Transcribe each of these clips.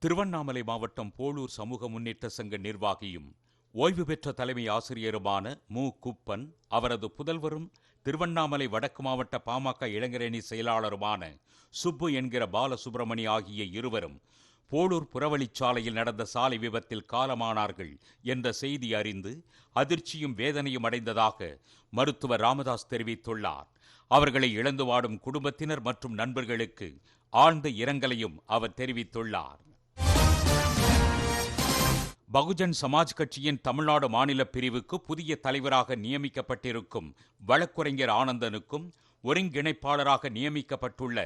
திருவண்ணாமலை மாவட்டம் போளூர் சமூக முன்னேற்ற சங்க நிர்வாகியும் ஓய்வு பெற்ற தலைமை ஆசிரியருமான மு. குப்பன், அவரது புதல்வரும் திருவண்ணாமலை வடக்கு மாவட்ட பாமக இளைஞரணி செயலாளருமான சுப்பு என்கிற பாலசுப்ரமணி ஆகிய இருவரும் போளூர் புறவழிச்சாலையில் நடந்த சாலை விபத்தில் காலமானார்கள் என்ற செய்தி அறிந்து அதிர்ச்சியும் வேதனையும் அடைந்ததாக மருத்துவர் ராமதாஸ் தெரிவித்துள்ளார். அவர்களை இழந்து வாடும் குடும்பத்தினர் மற்றும் நண்பர்களுக்கு ஆழ்ந்த இரங்கலையும் அவர் தெரிவித்துள்ளார். பகுஜன் சமாஜ் கட்சியின் தமிழ்நாடு மாநில பிரிவுக்கு புதிய தலைவராக நியமிக்கப்பட்டிருக்கும் வழக்குரைஞர் ஆனந்தனுக்கும் ஒருங்கிணைப்பாளராக நியமிக்கப்பட்டுள்ள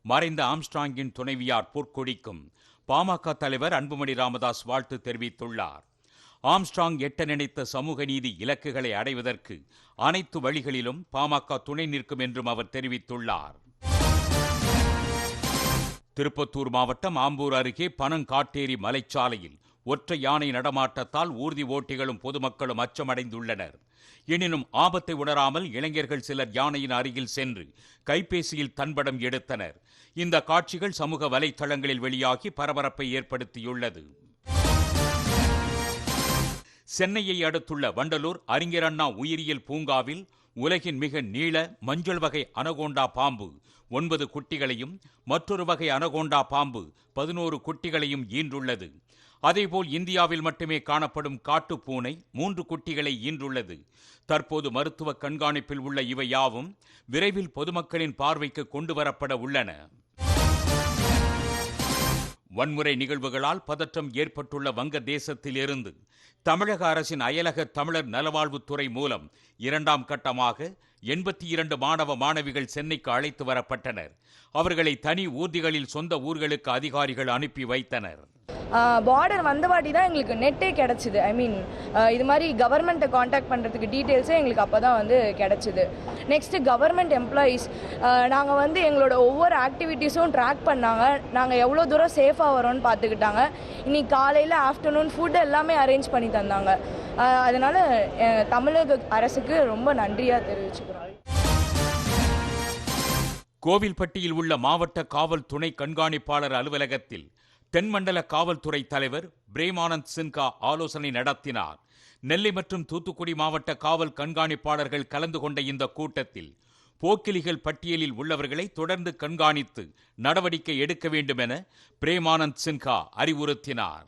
மறைந்த ஆம்ஸ்ட்ராங்கின் துணைவியார் பொற்கொடிக்கும் பாமக தலைவர் அன்புமணி ராமதாஸ் வாழ்த்து தெரிவித்துள்ளார். ஆம்ஸ்ட்ராங் எட்ட நினைத்த சமூக நீதி இலக்குகளை அடைவதற்கு அனைத்து வழிகளிலும் பாமக துணை நிற்கும் என்றும் அவர் தெரிவித்துள்ளார். திருப்பத்தூர் மாவட்டம் ஆம்பூர் அருகே பனங்காட்டேரி மலைச்சாலையில் ஒற்றை யானை நடமாட்டத்தால் ஊர்தி ஓட்டிகளும் பொதுமக்களும் அச்சமடைந்துள்ளனர். எனினும் ஆபத்தை உணராமல் இளைஞர்கள் சிலர் யானையின் அருகில் சென்று கைபேசியில் தன்படம் எடுத்தனர். இந்த காட்சிகள் சமூக வலைதளங்களில் வெளியாகி பரபரப்பை ஏற்படுத்தியுள்ளது. சென்னையை அடுத்துள்ள வண்டலூர் அறிஞர் அண்ணா உயிரியல் பூங்காவில் உலகின் மிக நீள மஞ்சள் வகை அனகோண்டா பாம்பு 9 குட்டிகளையும் மற்றொரு வகை அனகோண்டா பாம்பு 11 குட்டிகளையும் ஈன்றுள்ளது. அதேபோல் இந்தியாவில் மட்டுமே காணப்படும் காட்டுப்பூனை 3 குட்டிகளை ஈன்றுள்ளது. தற்போது மருத்துவ கண்காணிப்பில் உள்ள இவை யாவும் விரைவில் பொதுமக்களின் பார்வைக்கு கொண்டு வரப்பட உள்ளன. வன்முறை நிகழ்வுகளால் பதற்றம் ஏற்பட்டுள்ள வங்க தேசத்திலிருந்து தமிழக அரசின் அயலக தமிழர் நலவாழ்வுத்துறை மூலம் 2ஆம் கட்டமாக 82 மாணவ மாணவிகள் சென்னைக்கு அழைத்து வரப்பட்டனர். அவர்களை தனி ஊர்திகளில் சொந்த ஊர்களுக்கு அதிகாரிகள் அனுப்பி வைத்தனர். பார்டர் வந்த வாட்டி தான் எங்களுக்கு நெட்டே கிடச்சிது. இது மாதிரி கவர்மெண்ட்டை காண்டாக்ட் பண்ணுறதுக்கு டீட்டெயில்ஸே எங்களுக்கு அப்போ தான் கிடச்சிது. நெக்ஸ்ட்டு கவர்மெண்ட் எம்ப்ளாயீஸ் நாங்கள் எங்களோட ஒவ்வொரு ஆக்டிவிட்டீஸும் ட்ராக் பண்ணாங்க. நாங்கள் எவ்வளோ தூரம் சேஃபாக வரோன்னு பார்த்துக்கிட்டாங்க. இன்னைக்கு காலையில் ஆஃப்டர்நூன் ஃபுட் எல்லாமே அரேஞ்ச் பண்ணி தந்தாங்க. அதனால் தமிழக அரசுக்கு ரொம்ப நன்றியாக தெரிவிச்சுக்கிறோம். கோவில்பட்டியில் உள்ள மாவட்ட காவல் துணை கண்காணிப்பாளர் அலுவலகத்தில் தென்மண்டல காவல்துறை தலைவர் பிரேமானந்த் சின்ஹா ஆலோசனை நடத்தினார். நெல்லை மற்றும் தூத்துக்குடி மாவட்ட காவல் கண்காணிப்பாளர்கள் கலந்து கொண்ட இந்த கூட்டத்தில் போக்கிலிகள் பட்டியலில் உள்ளவர்களை தொடர்ந்து கண்காணித்து நடவடிக்கை எடுக்க வேண்டும் என பிரேமானந்த் சின்ஹா அறிவுறுத்தினார்.